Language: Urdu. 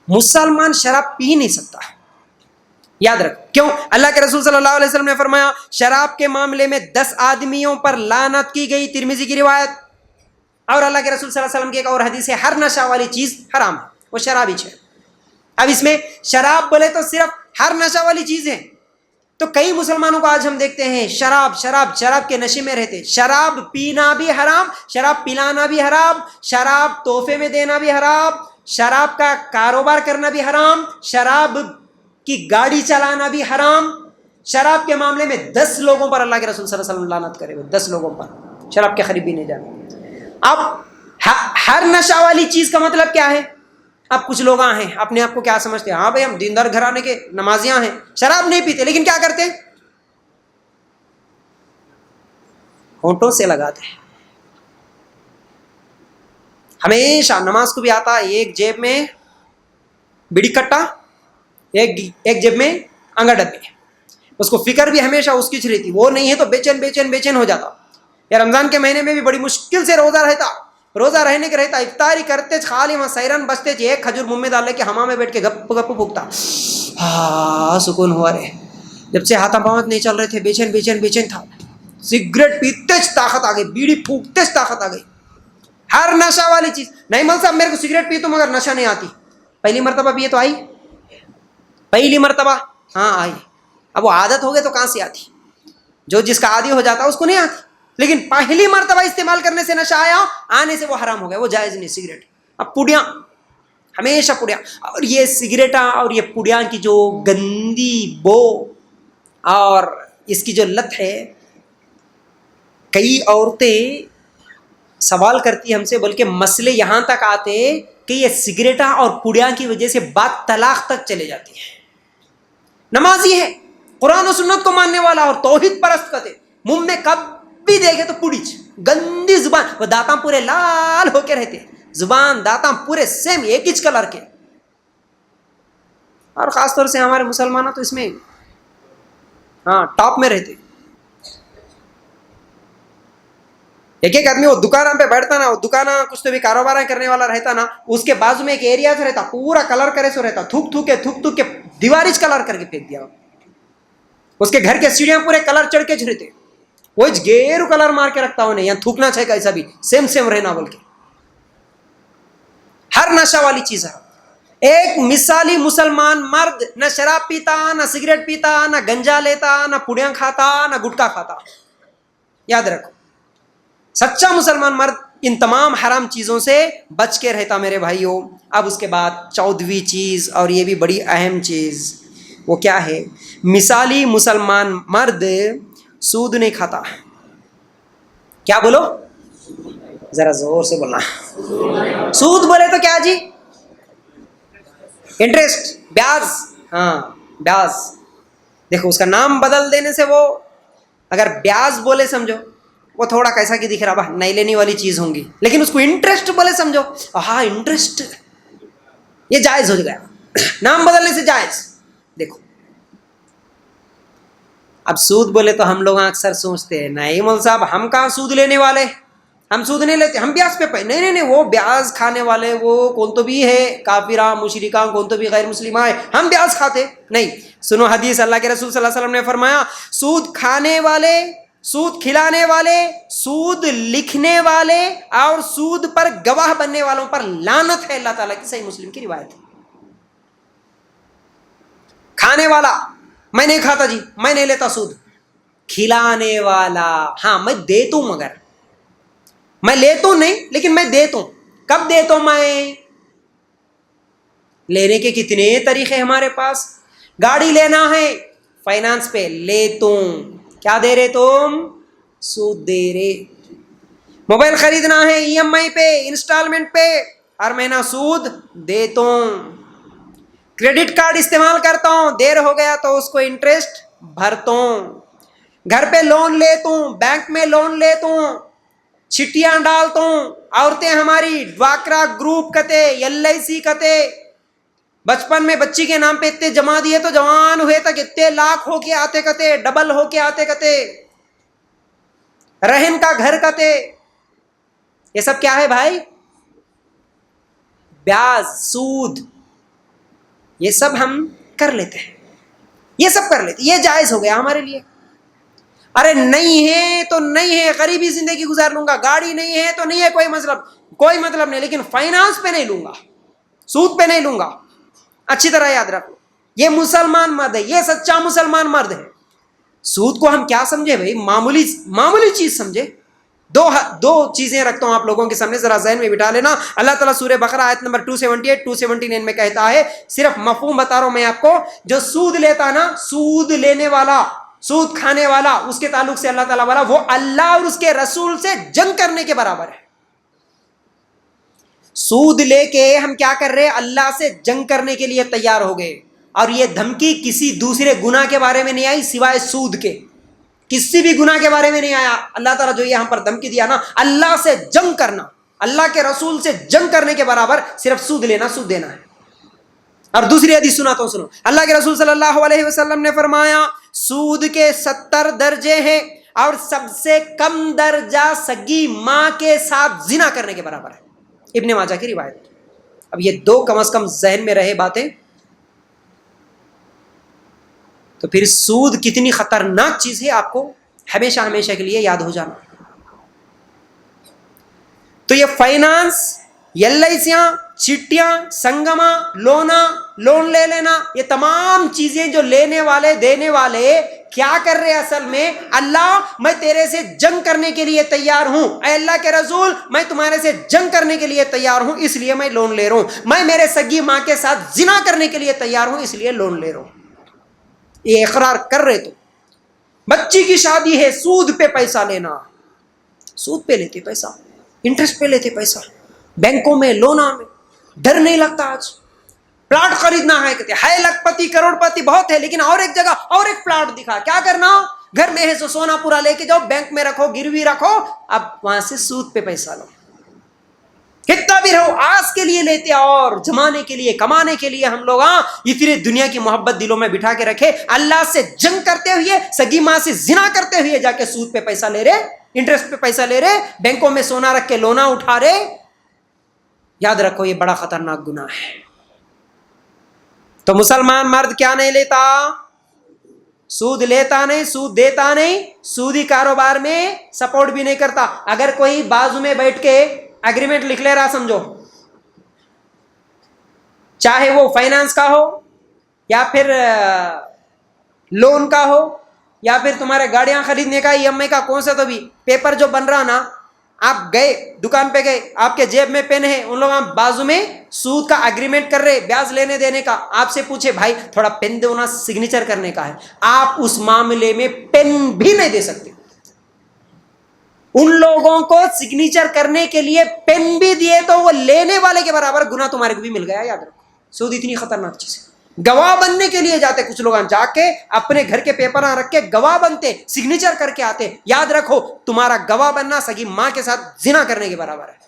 مسلمان شراب پی نہیں سکتا. یاد رکھ کیوں؟ اللہ کے رسول صلی اللہ علیہ وسلم نے فرمایا شراب کے معاملے میں 10 آدمیوں پر لعنت کی گئی، ترمذی کی روایت. اور اللہ کے رسول صلی اللہ علیہ وسلم کی ایک اور حدیث ہے ہر نشہ والی چیز حرام ہے، وہ شراب ہی ہے. اب اس میں شراب بولے تو صرف ہر نشہ والی چیز ہے. تو کئی مسلمانوں کو آج ہم دیکھتے ہیں شراب شراب شراب کے نشے میں رہتے. شراب پینا بھی حرام، شراب پلانا بھی حرام، شراب تحفے میں دینا بھی حرام، شراب کا کاروبار کرنا بھی حرام، شراب کی گاڑی چلانا بھی حرام. شراب کے معاملے میں 10 لوگوں پر اللہ کے رسول صلی اللہ علیہ وسلم لعنت کرے ہوئے، 10 لوگوں پر شراب کے قریب بھی نہیں جانا. اب ہر نشہ والی چیز کا مطلب کیا ہے؟ اب کچھ لوگ ہیں اپنے آپ کو کیا سمجھتے ہیں، ہاں بھائی ہم دیندار گھرانے کے نمازیاں ہیں، شراب نہیں پیتے لیکن کیا کرتے؟ ہونٹوں سے لگاتے ہیں. ہمیشہ نماز کو بھی آتا ہے، ایک جیب میں بیڑی کٹا، ایک جیب میں انگا ڈبے. اس کو فکر بھی ہمیشہ اس کی رہتی، وہ نہیں ہے تو بے چین ہو جاتا. یا رمضان کے مہینے میں بھی بڑی مشکل سے روزہ رہتا، روزہ رہنے کے رہتا، افطاری کرتے خالی وہاں سیرن بچتے، ایک کھجور منہ میں ڈال لے کے حمام میں بیٹھ کے گپ گپ پھونکتا. سکون ہوا رہے. جب سے ہاتھ پاؤں نہیں چل رہے تھے بے چین تھا. سگریٹ پیتے طاقت آ گئی، بیڑی پھونکتے طاقت آ گئی. ہر نشہ والی چیز نہیں. مول صاحب میرے کو سگریٹ پی تو مگر نشہ نہیں آتی. پہلی مرتبہ پیے تو آئی، پہلی مرتبہ ہاں آئی. اب وہ عادت ہو گئے تو کہاں سے آتی؟ جو جس کا عادی ہو جاتا اس کو نہیں آتی. لیکن پہلی مرتبہ استعمال کرنے سے نشہ آیا، آنے سے وہ حرام ہو گیا، وہ جائز نہیں. سگریٹ اب پوڑیاں، ہمیشہ پوڑیاں. اور یہ سگریٹاں اور یہ پوڑیاں کی جو گندی بو اور اس کی جو لت ہے، کئی عورتیں سوال کرتی ہم سے، بلکہ مسئلے یہاں تک آتے کہ یہ سگریٹاں اور پوڑیاں کی وجہ سے بات طلاق تک چلے جاتی ہے. نمازی ہے، قرآن و سنت کو ماننے والا اور توحید پرست کرتے، منہ میں کب بھی دیکھے تو پوڑیچ، گندی زبان، وہ دانتاں پورے لال ہو کے رہتے، زبان دانتاں پورے سیم ایک ہی کلر کے. اور خاص طور سے ہمارے مسلمانوں تو اس میں ٹاپ میں رہتے. ایک آدمی وہ دکانوں پہ بیٹھتا نا، وہ دکانہ کچھ تو بھی کاروبار کرنے والا رہتا نا، اس کے بازو میں ایک ایریا سے رہتا، پورا کلر کرے سو رہتا، تھوک کے دیوارش کلر کر کے پھینک دیا. اس کے گھر کے سیڑھیاں پورے کلر چڑھ کے جھرتے، وہ گیرو کلر مار کے رکھتا انہیں، یہاں تھوکنا چاہیے ایسا بھی سیم رہنا بول کے. ہر نشہ والی چیز ہے. ایک مثالی مسلمان مرد نہ شراب پیتا، نہ سگریٹ پیتا، نہ گنجا لیتا، نہ پوڑیاں کھاتا، نہ گٹکا کھاتا. یاد رکھو سچا مسلمان مرد ان تمام حرام چیزوں سے بچ کے رہتا میرے بھائیوں. اب اس کے بعد 14ویں چیز، اور یہ بھی بڑی اہم چیز، وہ کیا ہے؟ مثالی مسلمان مرد سود نہیں کھاتا. کیا بولو؟ ذرا زور سے بولنا. سود بولے تو کیا جی؟ انٹرسٹ، بیاج. بیاج. دیکھو اس کا نام بدل دینے سے، وہ اگر بیاج بولے سمجھو وہ تھوڑا کیسا کی دکھ رہا، بھا نہیں لینے والی چیز ہوں گی، لیکن اس کو انٹرسٹ بولے سمجھو، انٹرسٹ، یہ جائز ہو گیا. نام بدلنے سے جائز. دیکھو اب سود بولے تو ہم لوگ اکثر سوچتے ہیں نہیں مول صاحب ہم کہاں سود لینے والے، ہم سود نہیں لیتے، ہم بیاج پہ نہیں، وہ بیاج کھانے والے وہ کون تو بھی ہے، کافراں مشرکاں کون تو بھی غیر مسلماں ہے، ہم بیاج کھاتے نہیں. سنو حدیث، اللہ کے رسول صلی اللہ علیہ وسلم نے فرمایا سود کھانے والے، سود کھلانے والے، سود لکھنے والے اور سود پر گواہ بننے والوں پر لعنت ہے اللہ تعالیٰ کی. صحیح مسلم کی روایت ہے. کھانے والا میں نہیں کھاتا جی، میں نہیں لیتا سود. کھلانے والا ہاں میں دیتا ہوں، مگر میں لیتا ہوں نہیں، لیکن میں دیتا ہوں. کب دیتا ہوں میں؟ لینے کے کتنے طریقے ہمارے پاس. گاڑی لینا ہے فائنانس پہ، لیتا ہوں. کیا دے رہے تم؟ سود دے رہے. موبائل خریدنا ہے EMI پہ، انسٹالمنٹ پہ، ہر مہینہ سود دیتا ہوں. کریڈٹ کارڈ استعمال کرتا ہوں، دیر ہو گیا تو اس کو انٹرسٹ بھرتا ہوں. گھر پہ لون لیتا ہوں، بینک میں لون لیتا ہوں، چٹیاں ڈالتا ہوں. عورتیں ہماری ڈواکرا گروپ کتے، LIC کتے، بچپن میں بچی کے نام پہ اتنے جمع دیے تو جوان ہوئے تک اتنے لاکھ ہو کے آتے کتے، ڈبل ہو کے آتے کتے، رہن کا گھر کتے. یہ سب کیا ہے بھائی؟ بیاج، سود. یہ سب ہم کر لیتے ہیں، یہ سب کر لیتے، یہ جائز ہو گیا ہمارے لیے. ارے نہیں ہے تو نہیں ہے، غریبی زندگی گزار لوں گا، گاڑی نہیں ہے تو نہیں ہے، کوئی مطلب نہیں، لیکن فائنانس پہ نہیں لوں گا، سود پہ نہیں لوں گا. اچھی طرح یاد رکھو، یہ مسلمان مرد ہے، یہ سچا مسلمان مرد ہے. سود کو ہم کیا سمجھے بھائی؟ معمولی چیز سمجھے. دو چیزیں رکھتا ہوں آپ لوگوں کے سامنے، ذرا ذہن میں بٹھا لینا. اللہ تعالیٰ سورہ بقرہ آیت نمبر 278 279 میں کہتا ہے، صرف مفہوم بتا رہا ہوں میں آپ کو، جو سود لیتا نا، سود لینے والا، سود کھانے والا، اس کے تعلق سے اللہ تعالیٰ والا، وہ اللہ اور اس کے رسول سے جنگ کرنے کے برابر ہے. سود لے کے ہم کیا کر رہے؟ اللہ سے جنگ کرنے کے لیے تیار ہو گئے. اور یہ دھمکی کسی دوسرے گناہ کے بارے میں نہیں آئی سوائے سود کے، کسی بھی گناہ کے بارے میں نہیں آیا. اللہ تعالیٰ جو یہاں پر دھمکی دیا نا، اللہ سے جنگ کرنا، اللہ کے رسول سے جنگ کرنے کے برابر صرف سود لینا، سود دینا ہے. اور دوسری حدیث سناتا ہوں، سنو. اللہ کے رسول صلی اللہ علیہ وسلم نے فرمایا، سود کے 70 درجے ہیں اور سب سے کم درجہ سگی ماں کے ساتھ زنا کرنے کے برابر ہے. ابن ماجہ کی روایت. اب یہ دو کم از کم ذہن میں رہے باتیں، تو پھر سود کتنی خطرناک چیز ہے آپ کو ہمیشہ ہمیشہ کے لیے یاد ہو جانا. تو یہ فائنانس، LICیاں، چٹیاں، سنگما، لون لے لینا، یہ تمام چیزیں جو لینے والے دینے والے کیا کر رہے اصل میں؟ اللہ میں تیرے سے جنگ کرنے کے لیے تیار ہوں، اے اللہ کے رسول میں تمہارے سے جنگ کرنے کے لیے تیار ہوں، اس لیے میں لون لے رہا ہوں. میں میرے سگی ماں کے ساتھ زنا کرنے کے لیے تیار ہوں، اس لیے لون لے رہا ہوں. یہ اقرار کر رہے. تو بچی کی شادی ہے، سود پہ پیسہ لینا، سود پہ لیتے پیسہ، انٹرسٹ پہ لیتے پیسہ، بینکوں میں، لونا میں. ڈر نہیں لگتا؟ آج پلاٹ خریدنا ہے، کہتے ہے لاکھ پتی کروڑ پتی بہت ہے، لیکن اور ایک جگہ اور ایک پلاٹ دکھا، کیا کرنا؟ گھر میں ہے سو سونا پورا لے کے جاؤ، بینک میں رکھو، گروی رکھو، اب وہاں سے سود پہ پیسہ لو. کتنا بھی رہو، آس کے لیے لیتے اور جمانے کے لیے، کمانے کے لیے ہم لوگ اتنی دنیا کی محبت دلوں میں بٹھا کے رکھے، اللہ سے جنگ کرتے ہوئے، سگی ماں سے زنا کرتے ہوئے جا کے سود پہ پیسہ لے رہے، انٹرسٹ پہ پیسہ لے رہے، بینکوں میں سونا رکھ کے لونا اٹھا رہے. یاد رکھو یہ بڑا خطرناک گناہ ہے. تو مسلمان مرد کیا نہیں لیتا؟ سود لیتا نہیں، سود دیتا نہیں، سودی کاروبار میں سپورٹ بھی نہیں کرتا. اگر کوئی بازو میں بیٹھ کے ایگریمنٹ لکھ لے رہا، سمجھو، چاہے وہ فائنانس کا ہو یا پھر لون کا ہو یا پھر تمہارے گاڑیاں خریدنے کا، EMI کا، کون سا تو بھی پیپر جو بن رہا نا، آپ گئے دکان پہ گئے، آپ کے جیب میں پین ہے، ان لوگ بازو میں سود کا ایگریمنٹ کر رہے، بیاج لینے دینے کا. آپ سے پوچھے بھائی تھوڑا پین دو نا، سگنیچر کرنے کا ہے، آپ اس معاملے میں پین بھی نہیں دے سکتے. ان لوگوں کو سگنیچر کرنے کے لیے پین بھی دیے تو وہ لینے والے کے برابر گناہ تمہارے کو بھی مل گیا. یاد رکھو سود اتنی خطرناک چیز ہے. گواہ بننے کے لیے جاتے کچھ لوگ، جا کے اپنے گھر کے پیپر رکھ کے گواہ بنتے، سگنیچر کر کے آتے. یاد رکھو تمہارا گواہ بننا سگی ماں کے ساتھ زنا کرنے کے برابر ہے.